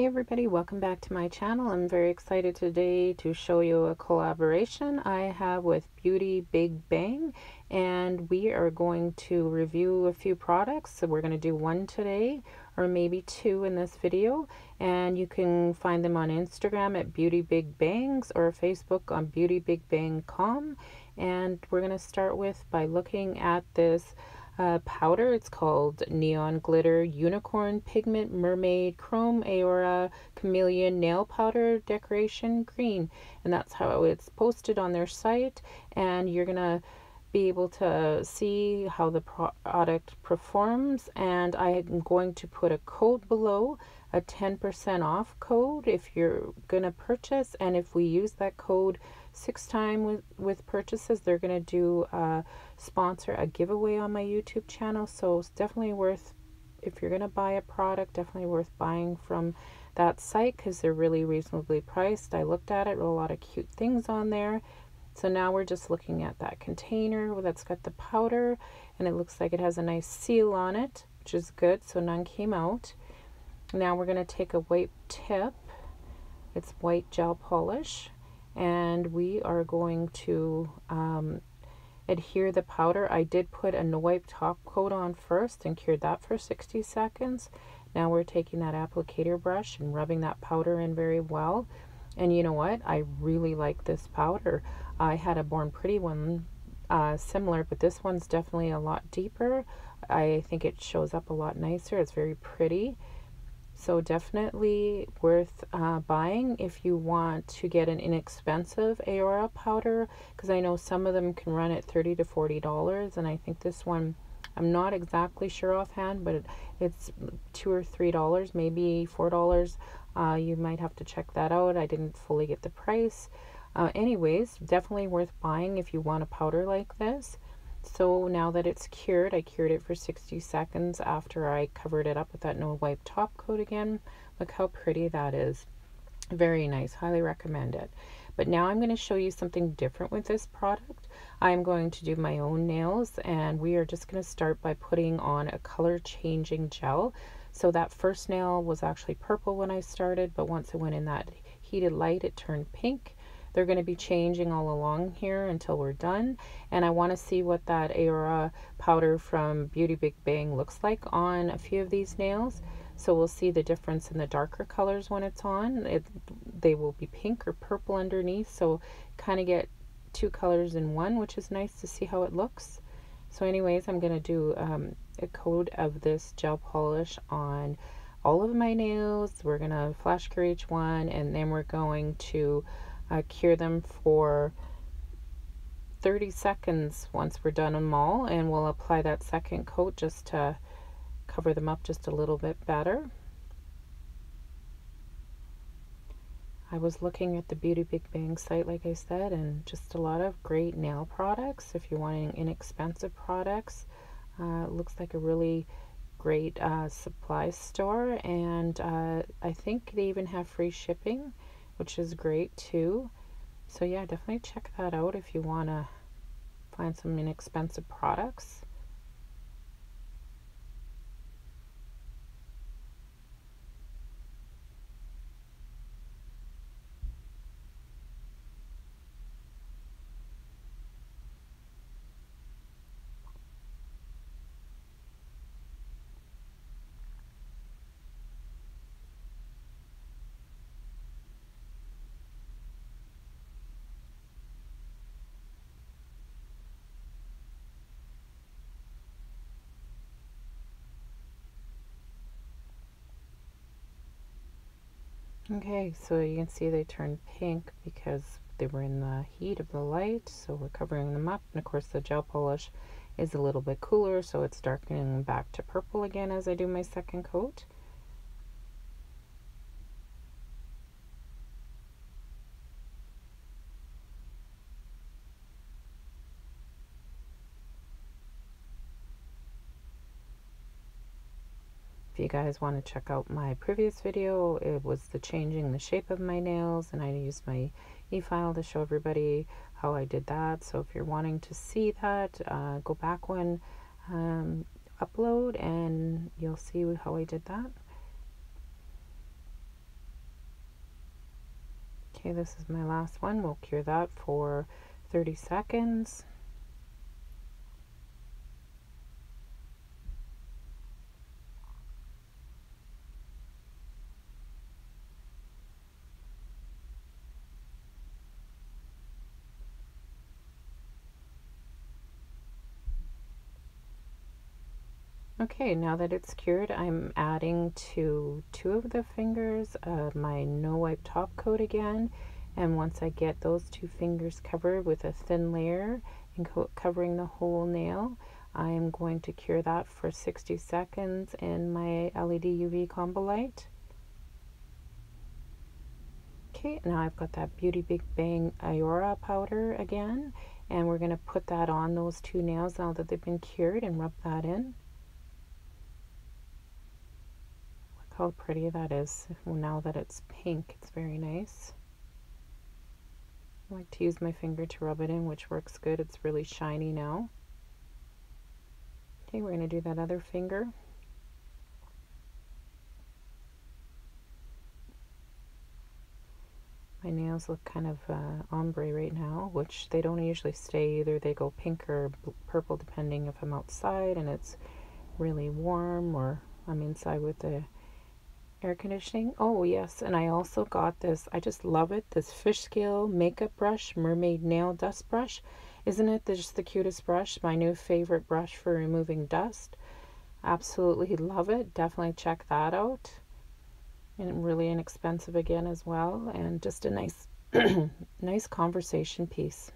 Hey everybody, welcome back to my channel. I'm very excited today to show you a collaboration I have with Beauty Bigbang, and we are going to review a few products. So we're going to do one today or maybe two in this video, and you can find them on Instagram at Beauty Bigbangs or Facebook on beautybigbang.com. And we're going to start with by looking at this powder. It's called Neon Glitter Unicorn Pigment Mermaid Chrome Aura Chameleon Nail Powder Decoration Green, and that's how it's posted on their site. And you're gonna be able to see how the product performs, and I am going to put a code below, a 10% off code if you're gonna purchase, and if we use that code 6 times with purchases, they're gonna do sponsor a giveaway on my YouTube channel. So it's definitely worth, if you're gonna buy a product, definitely worth buying from that site because they're really reasonably priced. I looked at it, a lot of cute things on there. So now we're just looking at that container that's got the powder, and it looks like it has a nice seal on it, which is good, so none came out. Now we're going to take a white tip, it's white gel polish, and we are going to adhere the powder. I did put a no wipe top coat on first and cured that for 60 seconds. Now we're taking that applicator brush and rubbing that powder in very well. And you know what? I really like this powder. I had a Born Pretty one similar, but this one's definitely a lot deeper. I think it shows up a lot nicer. It's very pretty. So definitely worth buying if you want to get an inexpensive Aura powder, because I know some of them can run at $30 to $40, and I think this one, I'm not exactly sure offhand, but it's $2 or $3, maybe $4. You might have to check that out. I didn't fully get the price. Anyways, definitely worth buying if you want a powder like this. So now that it's cured, I cured it for 60 seconds after I covered it up with that no wipe top coat again. Look how pretty that is. Very nice. Highly recommend it. But now I'm going to show you something different with this product. I'm going to do my own nails, and we are just going to start by putting on a color changing gel. So that first nail was actually purple when I started, but once it went in that heated light, it turned pink. They're going to be changing all along here until we're done, and I want to see what that Aura powder from Beauty Bigbang looks like on a few of these nails. So we'll see the difference in the darker colors when it's on. They will be pink or purple underneath, so kind of get two colors in one, which is nice to see how it looks. So anyways, I'm going to do a coat of this gel polish on all of my nails. We're going to flash cure each one, and then we're going to cure them for 30 seconds once we're done them all, and we'll apply that second coat just to cover them up just a little bit better. I was looking at the Beauty Bigbang site, like I said, and just a lot of great nail products. If you're wanting inexpensive products, it looks like a really great supply store, and I think they even have free shipping, which is great too. So yeah, definitely check that out if you want to find some inexpensive products. Okay, so you can see they turned pink because they were in the heat of the light, so we're covering them up. And of course the gel polish is a little bit cooler, so it's darkening back to purple again as I do my second coat. If you guys want to check out my previous video, it was the changing the shape of my nails, and I used my e-file to show everybody how I did that. So if you're wanting to see that, go back one, upload, and you'll see how I did that. Okay, this is my last one. We'll cure that for 30 seconds. Okay, now that it's cured, I'm adding to 2 of the fingers my no wipe top coat again. And once I get those 2 fingers covered with a thin layer and covering the whole nail, I am going to cure that for 60 seconds in my LED UV combo light. Okay, now I've got that Beauty Big Bang Iora powder again, and we're going to put that on those 2 nails now that they've been cured and rub that in. How pretty that is. Now that it's pink, it's very nice. I like to use my finger to rub it in, which works good. It's really shiny now. Okay, we're going to do that other finger. My nails look kind of ombre right now, which they don't usually stay either. They go pink or purple depending if I'm outside and it's really warm or I'm inside with the air conditioning. Oh yes, and I also got this, I just love it, this fish scale makeup brush, mermaid nail dust brush. Isn't it just the cutest brush? My new favorite brush for removing dust. Absolutely love it. Definitely check that out. And really inexpensive again as well, and just a nice nice conversation piece.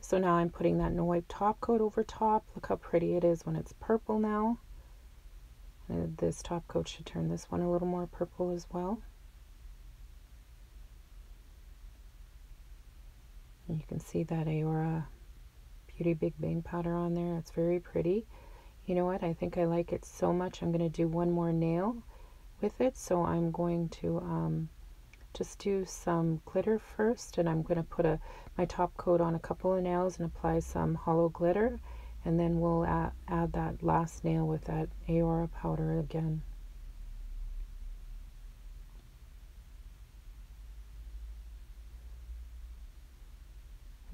So now I'm putting that no wipe top coat over top. Look how pretty it is when it's purple now. This top coat should turn this one a little more purple as well. And you can see that Iora Beauty Big Bang powder on there. It's very pretty. You know what? I think I like it so much I'm going to do one more nail with it. So I'm going to just do some glitter first, and I'm going to put my top coat on a couple of nails and apply some hollow glitter. And then we'll add that last nail with that Iora powder again.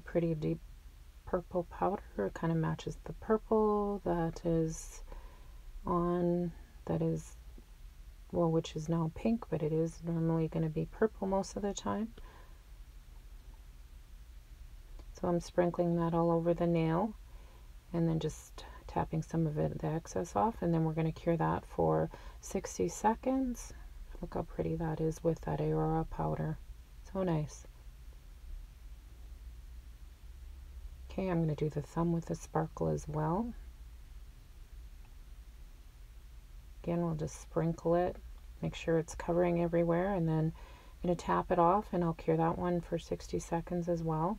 Pretty deep purple powder. It kind of matches the purple that is on, well, which is now pink, but it is normally going to be purple most of the time. So I'm sprinkling that all over the nail, and then just tapping some of the excess off, and then we're going to cure that for 60 seconds. Look how pretty that is with that Iora powder. So nice. Okay, I'm going to do the thumb with the sparkle as well. Again, we'll just sprinkle it, make sure it's covering everywhere, and then I'm going to tap it off, and I'll cure that one for 60 seconds as well.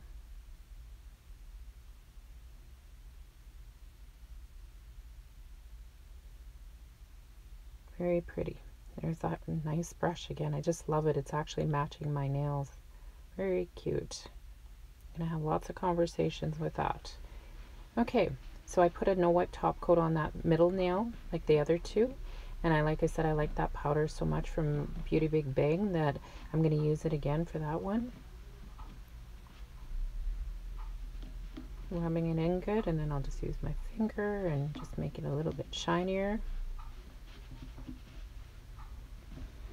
Very pretty. There's that nice brush again. I just love it. It's actually matching my nails. Very cute. I'm going to have lots of conversations with that. Okay, so I put a no wipe top coat on that middle nail like the other 2. And like I said, I like that powder so much from Beauty Big Bang that I'm going to use it again for that one. Rubbing it in good, and then I'll just use my finger and just make it a little bit shinier.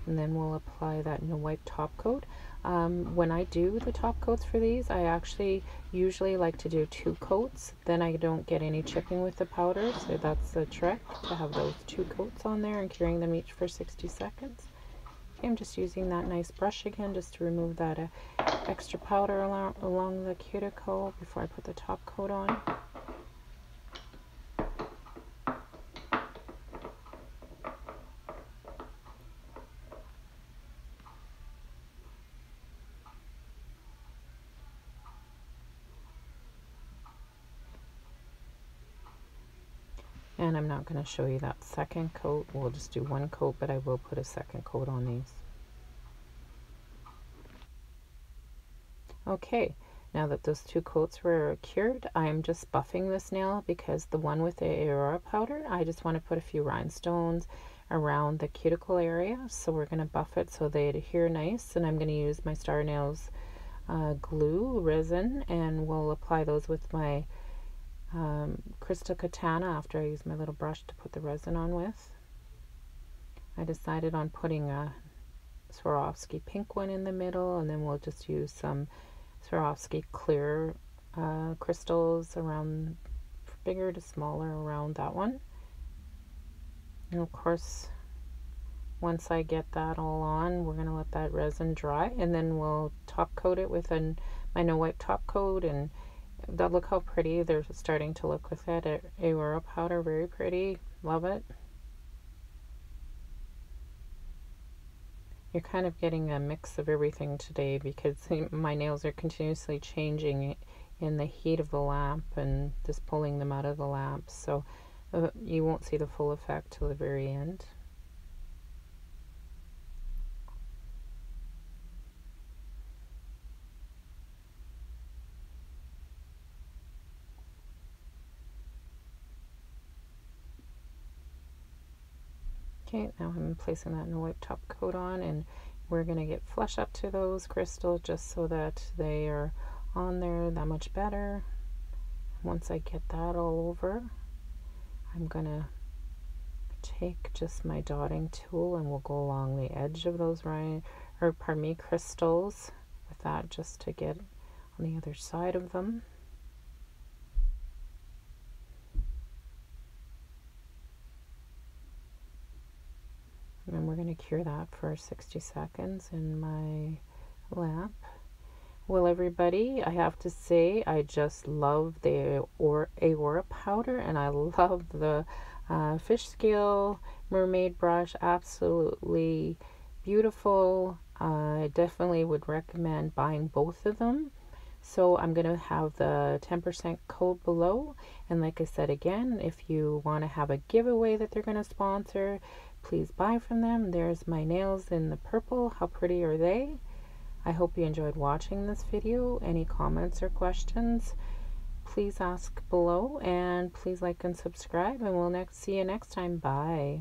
And then we'll apply that no wipe top coat. When I do the top coats for these, I actually usually like to do 2 coats. Then I don't get any chipping with the powder, so that's the trick, to have those 2 coats on there and curing them each for 60 seconds. Okay, I'm just using that nice brush again just to remove that extra powder along the cuticle before I put the top coat on. And I'm not going to show you that second coat. We'll just do 1 coat, but I will put a second coat on these. Okay, Now that those 2 coats were cured, I'm just buffing this nail because the one with the Aurora powder, I just want to put a few rhinestones around the cuticle area. So we're going to buff it so they adhere nice, and I'm going to use my Star Nails glue resin, and we'll apply those with my Crystal Katana after I use my little brush to put the resin on with. I decided on putting a Swarovski pink one in the middle, and then we'll just use some Swarovski clear crystals around, bigger to smaller, around that one. And of course, once I get that all on, we're going to let that resin dry, and then we'll top coat it with my no wipe top coat. And look how pretty they're starting to look with that Aurora powder. Very pretty. Love it. You're kind of getting a mix of everything today because my nails are continuously changing in the heat of the lamp and just pulling them out of the lamp, so you won't see the full effect till the very end. Okay, now I'm placing that no wipe top coat on, and we're going to get flush up to those crystals just so that they are on there that much better. Once I get that all over, I'm going to take just my dotting tool and we'll go along the edge of those crystals with that, just to get on the other side of them. And we're going to cure that for 60 seconds in my lamp. Well, everybody, I have to say, I just love the Aurora powder, and I love the fish scale mermaid brush. Absolutely beautiful. I definitely would recommend buying both of them. So I'm going to have the 10% code below. And like I said again, if you want to have a giveaway that they're going to sponsor, please buy from them. There's my nails in the purple. How pretty are they? I hope you enjoyed watching this video. Any comments or questions, please ask below, and please like and subscribe, and we'll see you next time. Bye.